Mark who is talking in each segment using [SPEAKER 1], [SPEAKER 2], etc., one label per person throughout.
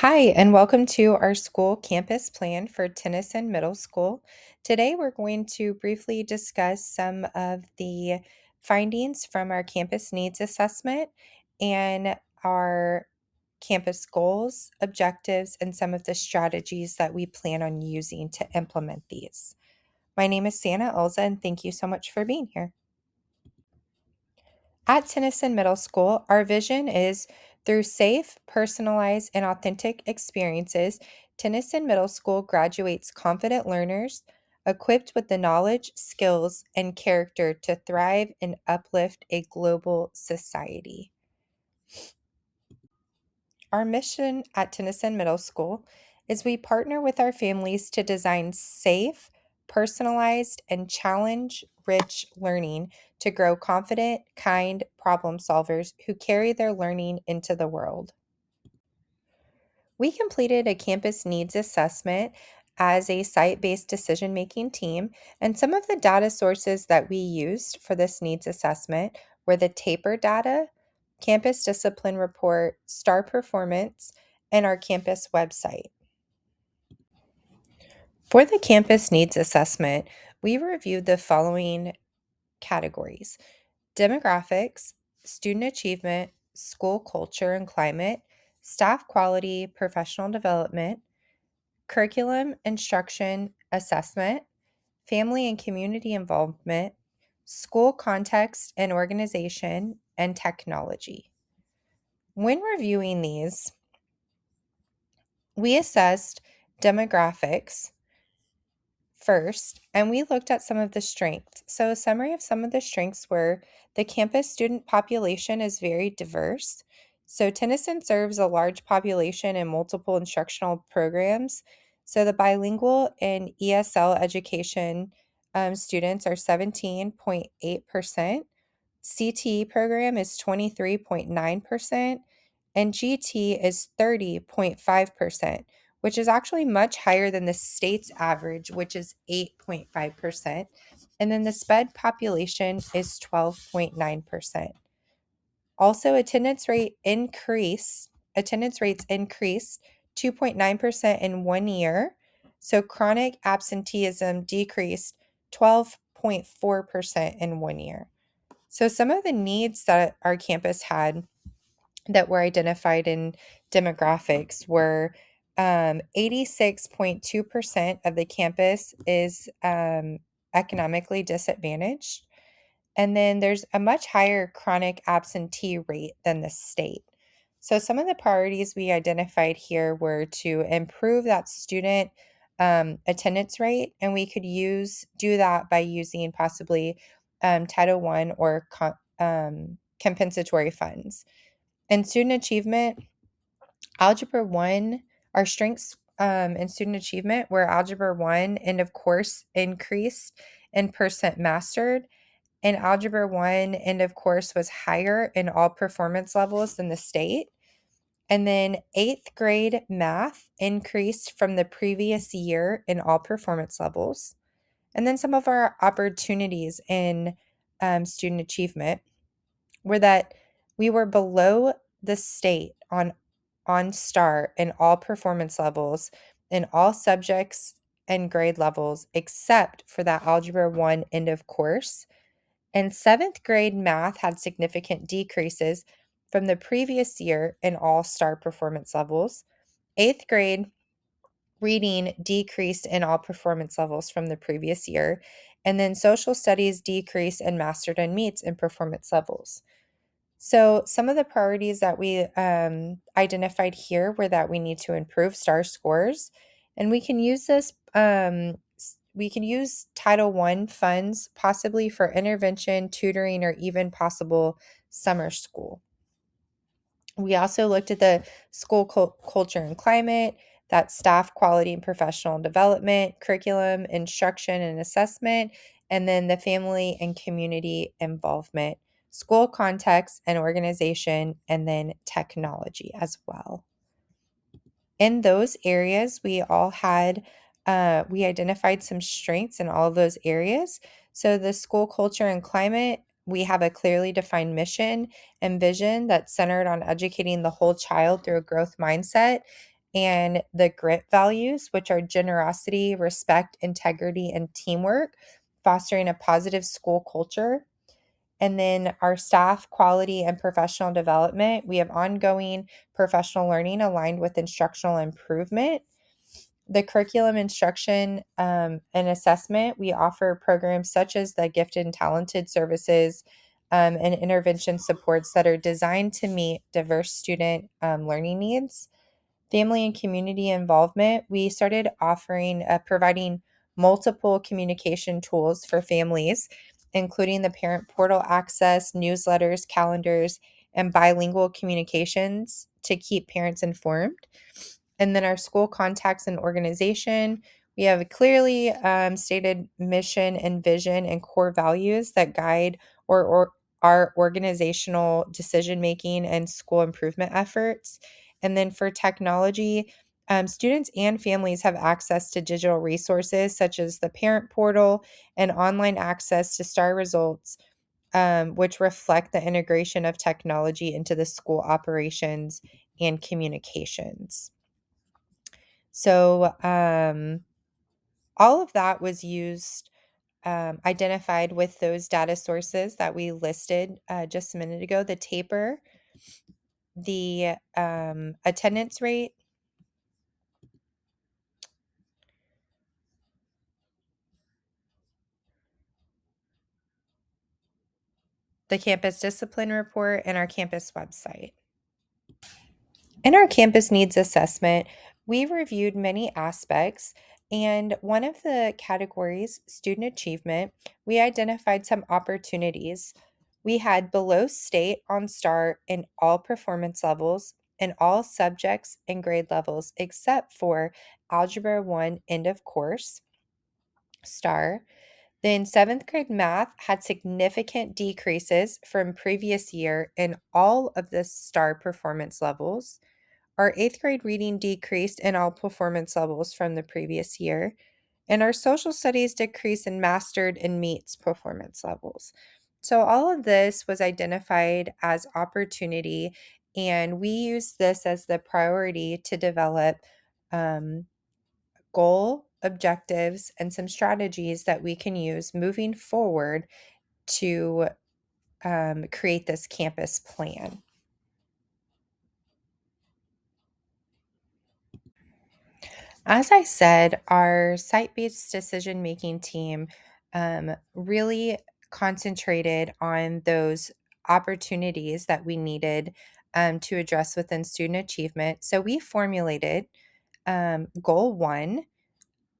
[SPEAKER 1] Hi, and welcome to our school campus plan for Tennyson Middle School. Today, we're going to briefly discuss some of the findings from our campus needs assessment and our campus goals, objectives, and some of the strategies that we plan on using to implement these. My name is Santa Elza, and thank you so much for being here. At Tennyson Middle School, our vision is through safe, personalized, and authentic experiences, Tennyson Middle School graduates confident learners equipped with the knowledge, skills, and character to thrive and uplift a global society. Our mission at Tennyson Middle School is we partner with our families to design safe, personalized, and challenge rich learning to grow confident, kind problem solvers who carry their learning into the world. We completed a campus needs assessment as a site based decision making team, and some of the data sources that we used for this needs assessment were the TAPER data, campus discipline report, star performance, and our campus website. For the campus needs assessment, we reviewed the following categories: demographics, student achievement, school culture and climate, staff quality, professional development, curriculum, instruction, assessment, family and community involvement, school context and organization, and technology. When reviewing these, we assessed demographics first, and we looked at some of the strengths. So, a summary of some of the strengths were the campus student population is very diverse. So, Tennyson serves a large population in multiple instructional programs. So, the bilingual and ESL education students are 17.8%. CTE program is 23.9%, and GT is 30.5%, which is actually much higher than the state's average, which is 8.5%. And then the SPED population is 12.9%. Also, attendance rates increased 2.9% in 1 year. So chronic absenteeism decreased 12.4% in 1 year. So some of the needs that our campus had that were identified in demographics were 86.2% of the campus is economically disadvantaged. And then there's a much higher chronic absentee rate than the state. So some of the priorities we identified here were to improve that student attendance rate, and we could do that by using possibly Title I or compensatory funds. In student achievement, Algebra 1, our strengths in student achievement were Algebra 1 end of course increased in percent mastered, and Algebra 1 end of course was higher in all performance levels than the state. And then 8th grade math increased from the previous year in all performance levels. And then some of our opportunities in student achievement were that we were below the state on STAR in all performance levels in all subjects and grade levels except for that Algebra 1 end of course. And 7th grade math had significant decreases from the previous year in all STAR performance levels. 8th grade reading decreased in all performance levels from the previous year. And then social studies decreased in mastered and meets in performance levels. So some of the priorities that we identified here were that we need to improve STAR scores, and we can use we can use Title I funds possibly for intervention, tutoring, or even possible summer school. We also looked at the school culture and climate, that staff quality and professional development, curriculum, instruction and assessment, and then the family and community involvement, school context and organization, and then technology as well. In those areas, we identified some strengths in all of those areas. So the school culture and climate, we have a clearly defined mission and vision that's centered on educating the whole child through a growth mindset. and the grit values, which are generosity, respect, integrity, and teamwork, fostering a positive school culture. And then our staff quality and professional development, we have ongoing professional learning aligned with instructional improvement. The curriculum instruction and assessment, we offer programs such as the gifted and talented services and intervention supports that are designed to meet diverse student learning needs. Family and community involvement, we started providing multiple communication tools for families, including the parent portal access, newsletters, calendars, and bilingual communications to keep parents informed. And then our school contacts and organization, we have a clearly stated mission and vision and core values that guide or our organizational decision making and school improvement efforts. And then for technology, students and families have access to digital resources such as the parent portal and online access to STAR results, which reflect the integration of technology into the school operations and communications. So, all of that was used, identified with those data sources that we listed just a minute ago, the taper, the attendance rate, the campus discipline report, and our campus website. In our campus needs assessment, we reviewed many aspects, and one of the categories, student achievement, we identified some opportunities. We had below state on STAR in all performance levels, in all subjects and grade levels, except for Algebra 1 end of course, STAR. Then seventh grade math had significant decreases from previous year in all of the STAR performance levels. Our eighth grade reading decreased in all performance levels from the previous year, and our social studies decreased in mastered and meets performance levels. So, all of this was identified as opportunity, and we use this as the priority to develop um, goal objectives and some strategies that we can use moving forward to create this campus plan. As I said, our site based decision making team really concentrated on those opportunities that we needed to address within student achievement. So we formulated goal one.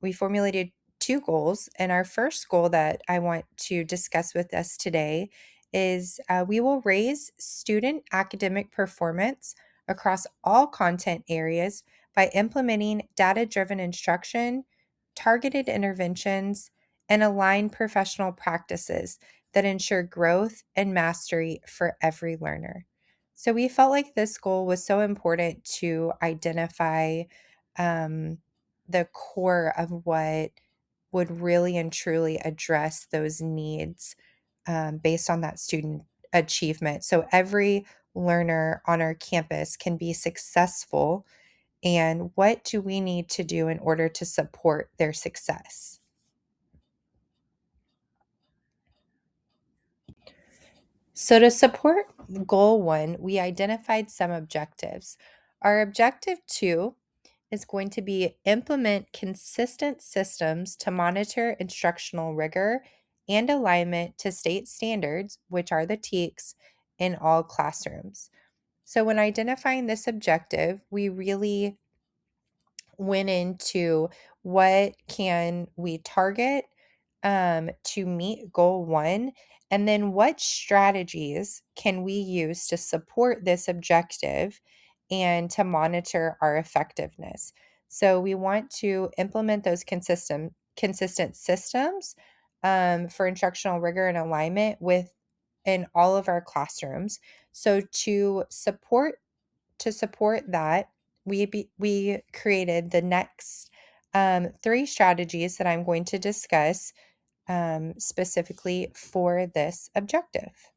[SPEAKER 1] We formulated two goals, and our first goal that I want to discuss with us today is we will raise student academic performance across all content areas by implementing data driven instruction, targeted interventions, and aligned professional practices that ensure growth and mastery for every learner. So, we felt like this goal was so important to identify um, the core of what would really and truly address those needs based on that student achievement. So every learner on our campus can be successful. And what do we need to do in order to support their success? So, to support goal one, we identified some objectives. Our objective two is going to be implement consistent systems to monitor instructional rigor and alignment to state standards, which are the TEKS, in all classrooms. So, when identifying this objective, we really went into what can we target to meet goal one, and then what strategies can we use to support this objective and to monitor our effectiveness. So we want to implement those consistent systems for instructional rigor and alignment with in all of our classrooms. So to support that, we created the next three strategies that I'm going to discuss specifically for this objective.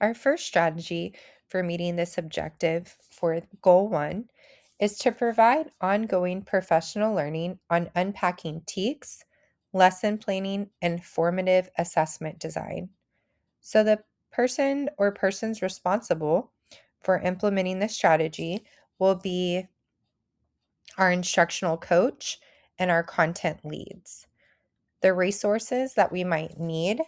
[SPEAKER 1] Our first strategy for meeting this objective for Goal 1 is to provide ongoing professional learning on unpacking TEKS, lesson planning, and formative assessment design. So the person or persons responsible for implementing this strategy will be our instructional coach and our content leads. The resources that we might need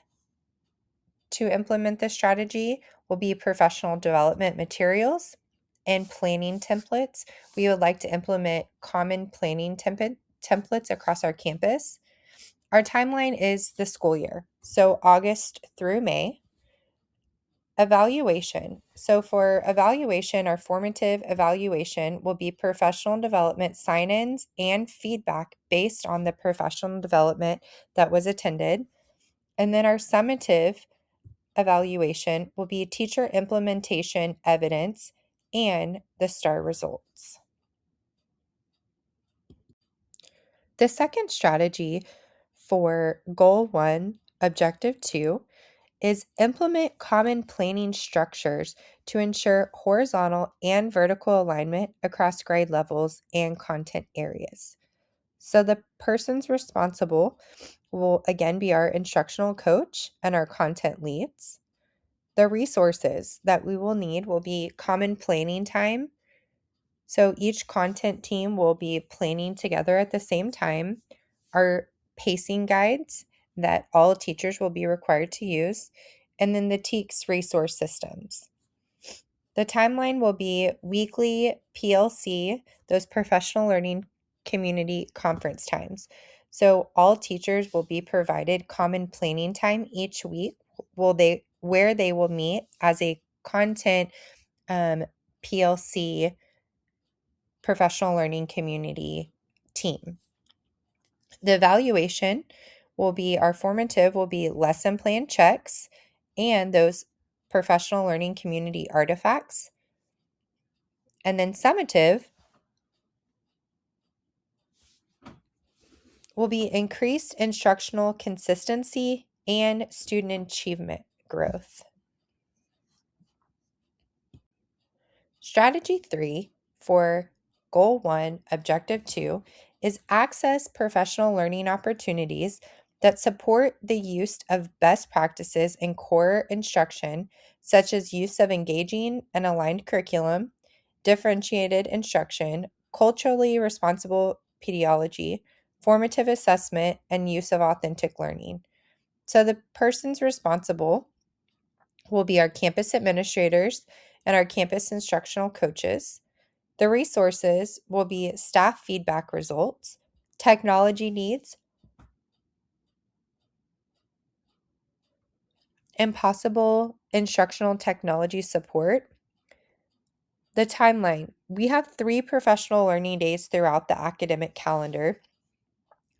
[SPEAKER 1] to implement this strategy will be professional development materials and planning templates. We would like to implement common planning templates across our campus. Our timeline is the school year, so August through May. Evaluation. So for evaluation, our formative evaluation will be professional development sign-ins and feedback based on the professional development that was attended. And then our summative evaluation will be teacher implementation evidence and the STAR results. The second strategy for Goal 1, Objective 2 is implement common planning structures to ensure horizontal and vertical alignment across grade levels and content areas. So the persons responsible will again be our instructional coach and our content leads. The resources that we will need will be common planning time. So each content team will be planning together at the same time. Our pacing guides that all teachers will be required to use, and then the TEKS resource systems. The timeline will be weekly PLC, those professional learning community conference times. So all teachers will be provided common planning time each week where they will meet as a content PLC professional learning community team. The evaluation will be our formative will be lesson plan checks and those professional learning community artifacts. And then summative will be increased instructional consistency and student achievement growth. Strategy 3 for Goal 1, Objective 2 is access professional learning opportunities that support the use of best practices in core instruction, such as use of engaging and aligned curriculum, differentiated instruction, culturally responsible pedagogy, formative assessment, and use of authentic learning. So the persons responsible will be our campus administrators and our campus instructional coaches. The resources will be staff feedback results, technology needs, and possible instructional technology support. The timeline. We have 3 professional learning days throughout the academic calendar,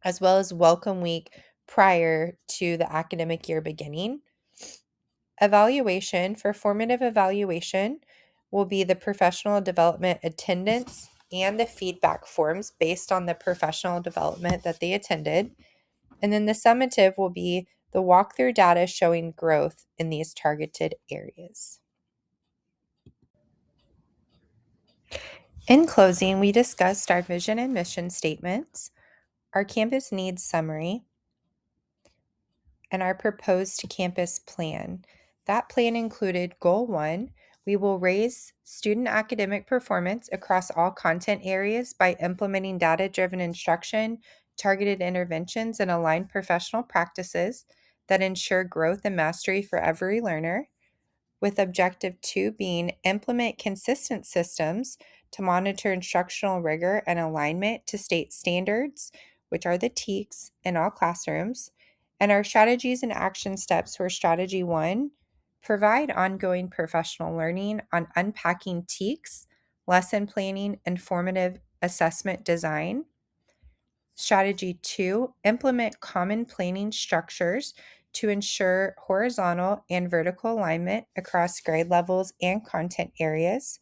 [SPEAKER 1] as well as welcome week prior to the academic year beginning. Evaluation for formative evaluation will be the professional development attendance and the feedback forms based on the professional development that they attended. And then the summative will be the walkthrough data showing growth in these targeted areas. In closing, we discussed our vision and mission statements, our campus needs summary, and our proposed campus plan. That plan included Goal 1. We will raise student academic performance across all content areas by implementing data-driven instruction, targeted interventions, and aligned professional practices that ensure growth and mastery for every learner, with Objective 2 being implement consistent systems to monitor instructional rigor and alignment to state standards, which are the TEKS, in all classrooms. And our strategies and action steps for Strategy 1, provide ongoing professional learning on unpacking TEKS, lesson planning, and formative assessment design. Strategy 2, implement common planning structures to ensure horizontal and vertical alignment across grade levels and content areas.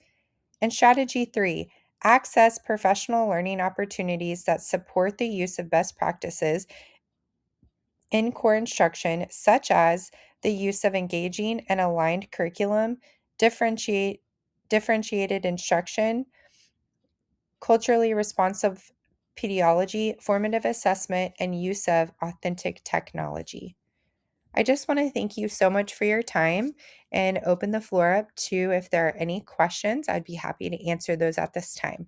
[SPEAKER 1] And Strategy 3, access professional learning opportunities that support the use of best practices in core instruction, such as the use of engaging and aligned curriculum, differentiated instruction, culturally responsive pediology, formative assessment, and use of authentic technology. I just want to thank you so much for your time and open the floor up to if there are any questions. I'd be happy to answer those at this time.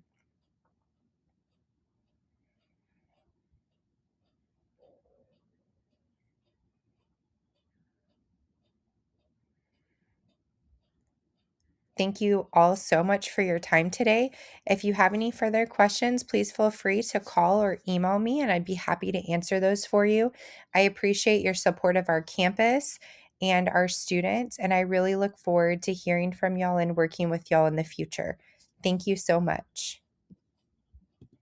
[SPEAKER 1] Thank you all so much for your time today. If you have any further questions, please feel free to call or email me, and I'd be happy to answer those for you. I appreciate your support of our campus and our students, and I really look forward to hearing from y'all and working with y'all in the future. Thank you so much.